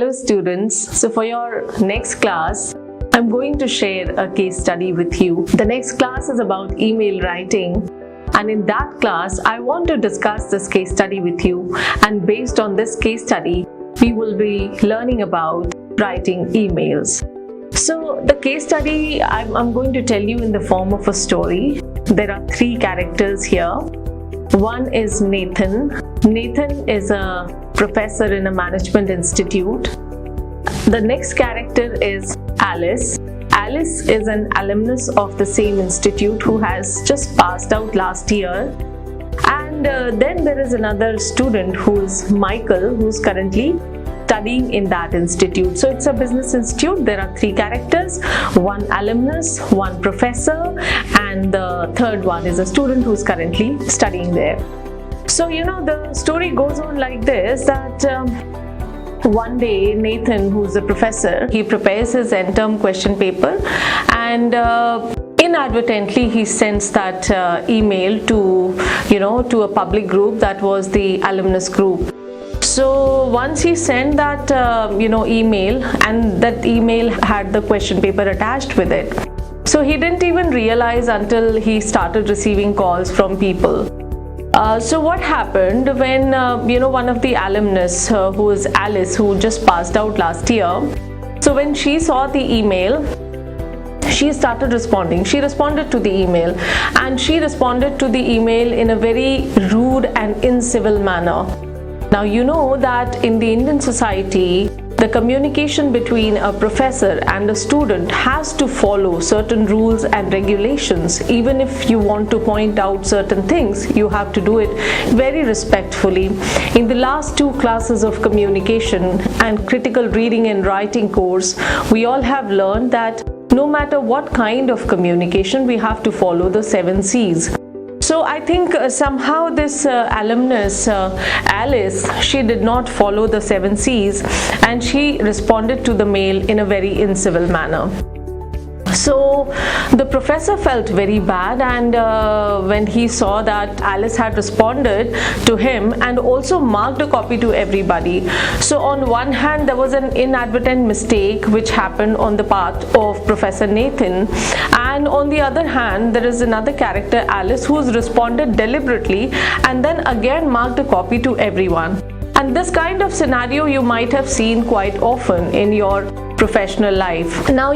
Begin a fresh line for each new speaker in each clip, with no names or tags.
Hello students, so for your next class, I'm going to share a case study with you. The next class is about email writing, and in that class, I want to discuss this case study with you, and based on this case study, we will be learning about writing emails. So the case study I'm going to tell you in the form of a story. There are three characters here. One is Nathan. Nathan is a professor in a management institute. The next character is Alice. Alice is an alumnus of the same institute who has just passed out last year. And then there is another student who is Michael, who's currently studying in that institute. So it's a business institute. There are three characters, one alumnus, one professor, and the third one is a student who's currently studying there. So the story goes on like this, that one day Nathan, who's the professor, he prepares his end term question paper, and inadvertently he sends that email to a public group that was the alumnus group. So once he sent that email, and that email had the question paper attached with it. So he didn't even realize until he started receiving calls from people. So what happened when one of the alumnus, who is Alice, who just passed out last year, so when she saw the email, she started responding. She responded to the email, and she responded to the email in a very rude and incivil manner. Now you know that in the Indian society, the communication between a professor and a student has to follow certain rules and regulations. Even if you want to point out certain things, you have to do it very respectfully. In the last two classes of communication and critical reading and writing course, we all have learned that no matter what kind of communication, we have to follow the 7 C's. So I think somehow this alumnus, Alice, she did not follow the 7 C's, and she responded to the mail in a very incivil manner. So the professor felt very bad, and when he saw that Alice had responded to him and also marked a copy to everybody. So on one hand, there was an inadvertent mistake which happened on the part of Professor Nathan, and on the other hand, there is another character, Alice, who's responded deliberately and then again marked a copy to everyone. And this kind of scenario you might have seen quite often in your professional life. Now,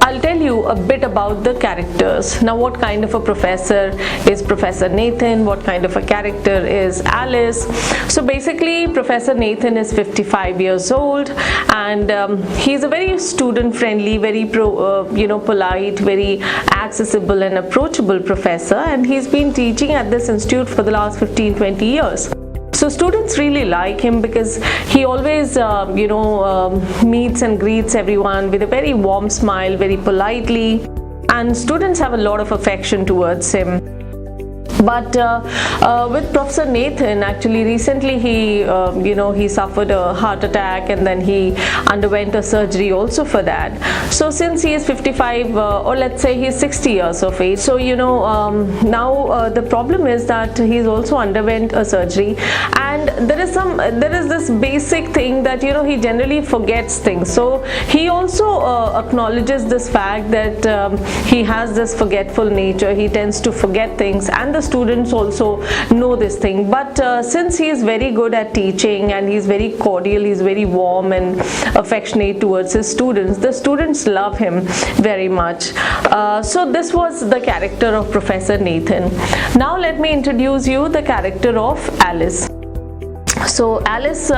I'll tell you a bit about the characters. Now, what kind of a professor is Professor Nathan? What kind of a character is Alice? So basically, Professor Nathan is 55 years old, and he's a very student-friendly, very polite, very accessible and approachable professor, and he's been teaching at this institute for the last 15-20 years. So students really like him because he always, meets and greets everyone with a very warm smile, very politely, and students have a lot of affection towards him. But with Professor Nathan, actually recently he suffered a heart attack, and then he underwent a surgery also for that. So since he is 55, or let's say he's 60 years of age, so now the problem is that he's also underwent a surgery, and there is this basic thing that he generally forgets things. So he also acknowledges this fact that he has this forgetful nature. He tends to forget things, and the students also know this thing. But since he is very good at teaching, and he's very cordial, he's very warm and affectionate towards his students, the students love him very much. So this was the character of Professor Nathan. Now let me introduce you the character of Alice. So Alice,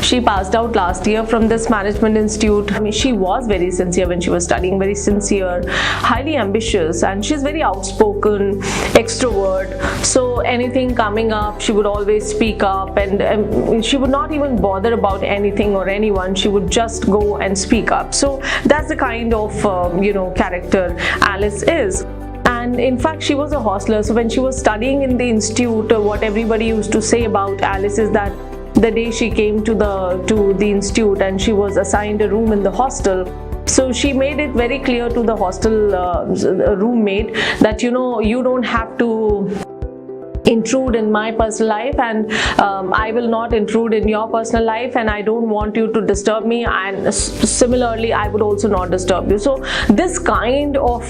she passed out last year from this management institute. I mean, she was very sincere when she was studying, very sincere, highly ambitious, and she's very outspoken, extrovert. So anything coming up, she would always speak up, and she would not even bother about anything or anyone. She would just go and speak up. So that's the kind of character Alice is. And in fact, she was a hostler. So when she was studying in the institute, what everybody used to say about Alice is that the day she came to the institute and she was assigned a room in the hostel, so she made it very clear to the hostel roommate that you don't have to intrude in my personal life, and I will not intrude in your personal life, and I don't want you to disturb me, and similarly I would also not disturb you. So this kind of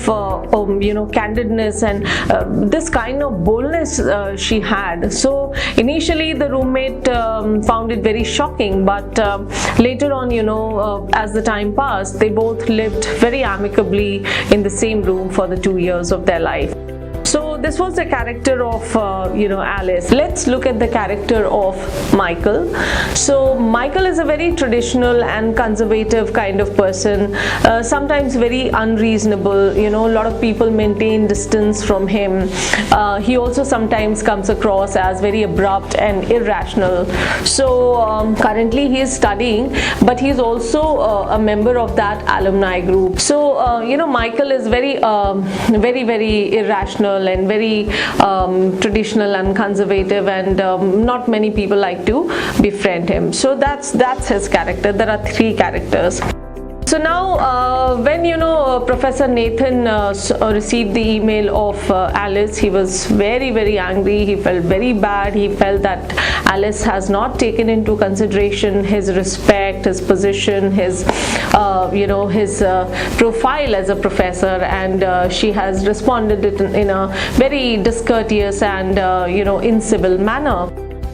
candidness and this kind of boldness she had. So initially the roommate found it very shocking, but later on, as the time passed, they both lived very amicably in the same room for the 2 years of their life. So this was the character of Alice. Let's look at the character of Michael. So Michael is a very traditional and conservative kind of person, sometimes very unreasonable. A lot of people maintain distance from him. He also sometimes comes across as very abrupt and irrational. So currently he is studying, but he is also a member of that alumni group. So Michael is very very irrational and very traditional and conservative, and not many people like to befriend him. So that's his character. There are 3 characters. So now when Professor Nathan received the email of Alice, he was very very angry. He felt very bad. He felt that Alice has not taken into consideration his respect, his position, his his profile as a professor, and she has responded in a very discourteous and incivil manner.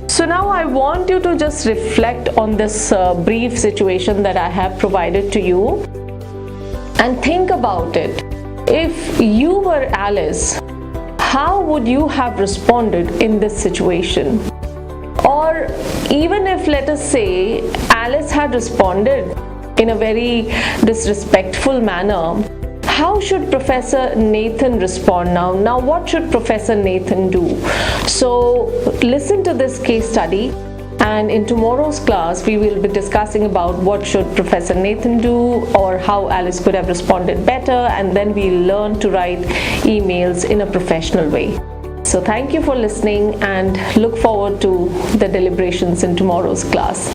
So now I want you to just reflect on this brief situation that I have provided to you and think about it. If you were Alice, how would you have responded in this situation? Or even if, let us say, Alice had responded in a very disrespectful manner, how should Professor Nathan respond now? Now, what should Professor Nathan do? So, listen to this case study, and in tomorrow's class, we will be discussing about what should Professor Nathan do, or how Alice could have responded better, and then we'll learn to write emails in a professional way. So, thank you for listening, and look forward to the deliberations in tomorrow's class.